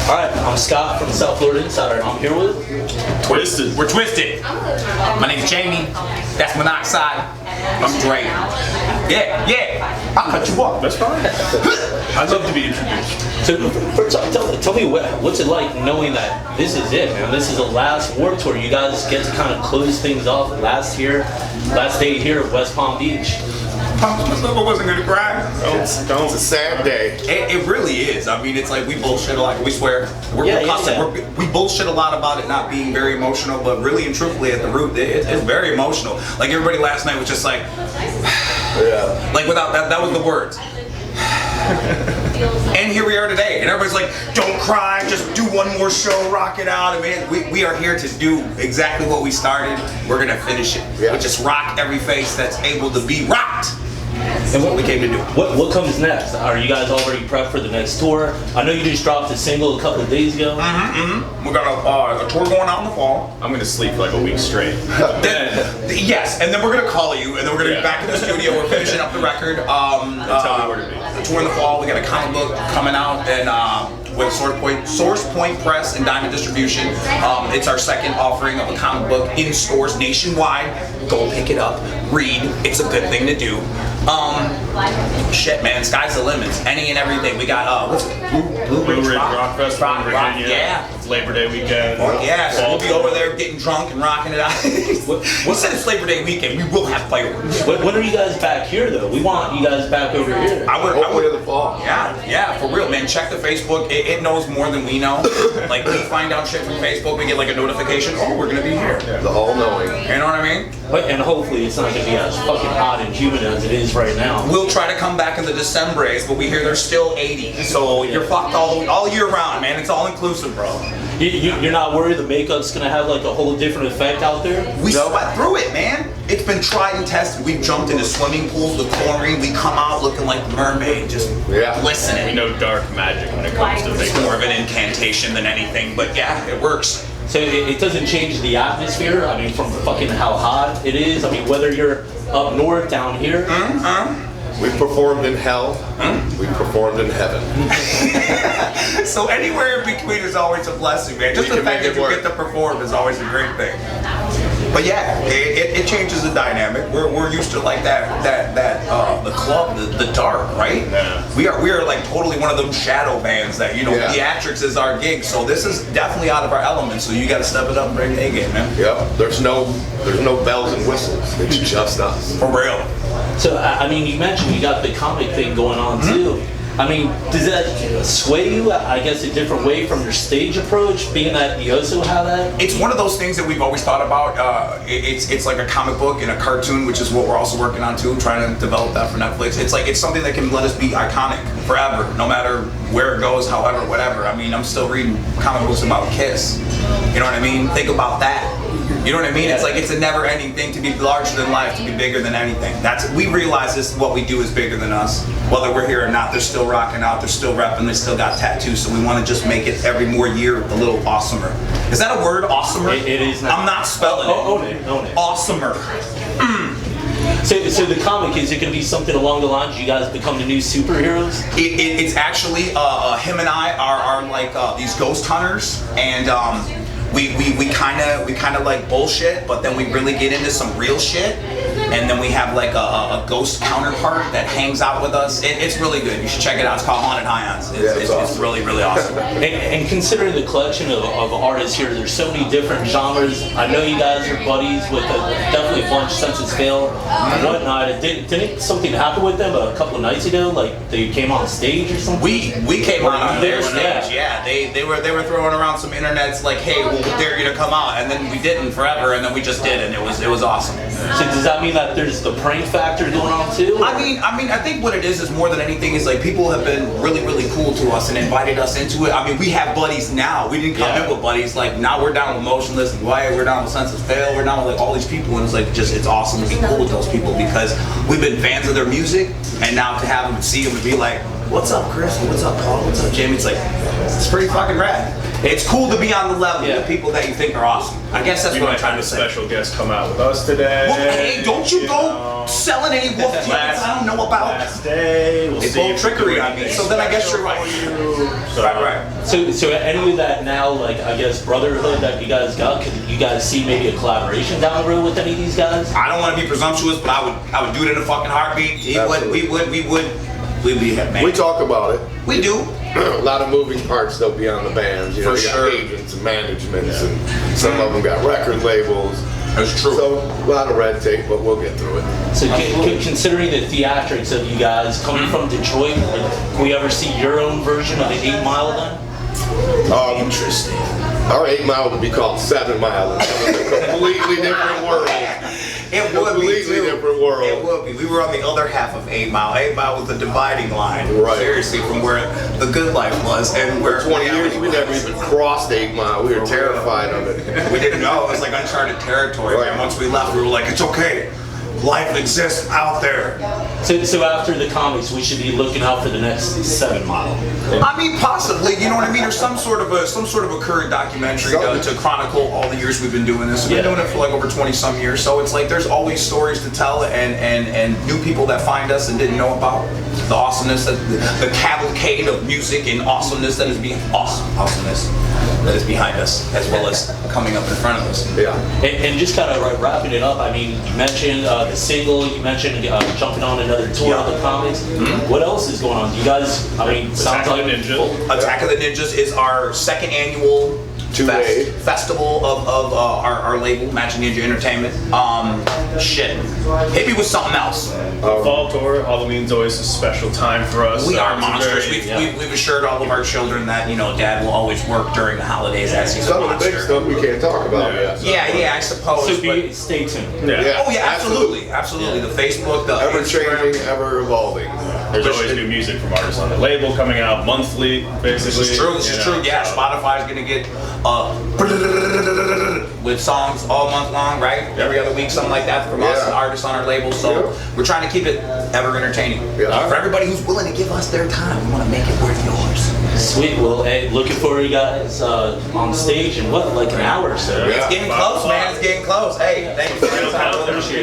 Alright, I'm Scott from South Florida Insider. I'm here with Twiztid. We're Twiztid. My name's Jamie. That's Monoxide. I'm Dre. Yeah. I'll cut you off. That's fine. I'd love to be introduced. So, tell me what's it like knowing that this is it, man? This is the last Warped Tour. You guys get to kind of close things off last day here at West Palm Beach. I wasn't gonna cry. It's a sad day. It really is. I mean, it's like we bullshit a lot. We swear. We bullshit a lot about it not being very emotional, but really and truthfully at the root, it's very emotional. Like everybody last night was just like, yeah. Like without that was the words. And here we are today, and everybody's like, don't cry, just do one more show, rock it out. I mean, we are here to do exactly what we started. We're gonna finish it. Yeah. We just rock every face that's able to be rocked. And what we came to do. What comes next? Are you guys already prepped for the next tour? I know you just dropped a single a couple of days ago. We got a tour going out in the fall. I'm gonna sleep like a week straight. Yes, and then we're gonna call you, and then we're gonna be back in the studio. We're finishing up the record. Tell me where to be. The tour in the fall. We got a comic book coming out, and with Source Point Press and Diamond Distribution. It's our second offering of a comic book in stores nationwide. Go pick it up, read. It's a good thing to do. Shit, man, sky's the limits. Any and everything. We got what's it? Blue Ridge Rock Festival in Virginia. Yeah. It's Labor Day weekend. Yeah, so we'll be over there getting drunk and rocking it out. We said it's Labor Day weekend. We will have fireworks. When are you guys back here, though? We want you guys back over here. I would in the fall. Yeah, for real, man. Check the Facebook. It knows more than we know. Like, we find out shit from Facebook. We get like a notification. Oh, we're gonna be here. Yeah. The all-knowing. You know what I mean? And hopefully it's not gonna be as fucking hot and humid as it is right now. We'll try to come back in the Decembers, but we hear there's still 80. So you're fucked all year round, man. It's all inclusive, bro. You're not worried the makeup's gonna have like a whole different effect out there? We sweat through it, man. It's been tried and tested. We've jumped into swimming pools with chlorine. We come out looking like the mermaid, just glistening. We know dark magic when it comes to It's makeup. more of an incantation than anything, but yeah, it works. So it doesn't change the atmosphere? I mean, from fucking how hot it is? I mean, whether you're up north, down here? We performed in hell. We performed in heaven. So anywhere in between is always a blessing, man. Just the fact that you get to perform is always a great thing. But yeah, it changes the dynamic. We're used to like the club, the dark, right? Yeah. We are like totally one of them shadow bands that theatrics is our gig. So this is definitely out of our element. So you got to step it up and bring the A game, man. Yep. There's no bells and whistles. It's just us. For real. So, I mean, you mentioned you got the comic thing going on too. I mean, does that sway you, I guess, a different way from your stage approach, being that you also have that? It's one of those things that we've always thought about. It's like a comic book and a cartoon, which is what we're also working on too, trying to develop that for Netflix. It's something that can let us be iconic forever, no matter where it goes, however, whatever. I mean, I'm still reading comic books about Kiss. You know what I mean? Think about that. You know what I mean? It's like it's a never-ending thing to be larger than life, to be bigger than anything. We realize this. What we do is bigger than us. Whether we're here or not, they're still rocking out. They're still repping. They still got tattoos. So we want to just make it every more year a little awesomer. Is that a word? Awesomer? It is. Not. I'm not spelling it. Own it. Awesomer. So the comic, is it going to be something along the lines you guys become the new superheroes? It's actually him and I are like these ghost hunters, and we kind of like bullshit, but then we really get into some real shit, and then we have like a ghost counterpart that hangs out with us. It's really good. You should check it out. It's called Haunted Highlands. It's really, really awesome. And considering the collection of artists here, there's so many different genres. I know you guys are buddies with definitely a bunch since it's failed and whatnot. Didn't something happen with them a couple of nights ago? Like they came on stage or something? We came on their stage. Yeah, they were throwing around some internets like, hey, we'll dare you to come out, and then we didn't forever, and then we just did, and it was awesome. So does that mean that there's the prank factor going on too? I mean, I think what it is more than anything is like people have been really, really cool to us and invited us into it. I mean, we have buddies now. We didn't come in with buddies. Like now we're down with Motionless and Wyatt. We're down with Sense of Fail. We're down with like all these people, and it's like it's awesome to be cool with those people because we've been fans of their music, and now to have them see them and be like, what's up, Chris? What's up, Paul? What's up, Jamie? It's like, it's pretty fucking rad. It's cool to be on the level with people that you think are awesome. I guess that's what I'm trying to say. Special guest come out with us today. Well, hey, don't you go selling any wolf tickets I don't know about. Last day. We'll It's see all if trickery we on can me. do So then I guess you're right. So, Right. So any of that now, like I guess brotherhood that you guys got, could you guys see maybe a collaboration down the road with any of these guys? I don't want to be presumptuous, but I would do it in a fucking heartbeat. We'd be man. We talk about it. We do. A lot of moving parts though beyond the bands. You know, For you got sure. agents and managements, and some of them got record labels. That's true. So a lot of red tape, but we'll get through it. So considering the theatrics of you guys coming from Detroit, like, can we ever see your own version of the 8 Mile then? Interesting. Our 8 Mile would be called 7 Mile. It's a completely different world. It would be Completely too. different world. It would be. We were on the other half of 8 Mile. 8 Mile was the dividing line. Right. Seriously, from where the good life was and where For 20 years, we reality never was. even crossed 8 Mile. We were terrified of it. We didn't know. It was like uncharted territory. Right. And once we left, we were like, it's okay. Life exists out there. So after the comics, we should be looking out for the next 7 Mile. I mean, possibly. You know what I mean? Or some sort of a current documentary to chronicle all the years we've been doing this. We've been doing it for like over 20 some years. So it's like there's always stories to tell and new people that find us and didn't know about the awesomeness, the cavalcade of music and awesomeness that is awesomeness that is behind us, as well as coming up in front of us. Yeah. And just kind of wrapping it up, I mean, you mentioned the single, you mentioned jumping on another tour of the comics. What else is going on? You guys, I mean, sounds like Attack of the Ninjas is our second annual Two-day. festival of our label, Matching Ninja Entertainment. Shit. Hit me with something else. Fall tour, Halloween's always a special time for us. We are It's a monsters. very- We've assured all of our children that, you know, Dad will always work during the holidays as he's a Some of the big monster. stuff we can't talk about yet. Yeah, I suppose. so but- stay tuned. Yeah. Oh yeah, absolutely. The Facebook, the Ever Instagram. changing, ever evolving. There's always new music from artists on the label coming out monthly, basically. This is true. This is true. Yeah, Spotify's gonna get with songs all month long, right? Every other week, something like that from us and artists on our label. So we're trying to keep it ever entertaining. Yeah. For everybody who's willing to give us their time, we want to make it worth yours. Sweet. Well, hey, looking for you guys on stage in what, like an hour or so? It's getting close, man. It's getting close. Hey, thank you for your time. Appreciate it.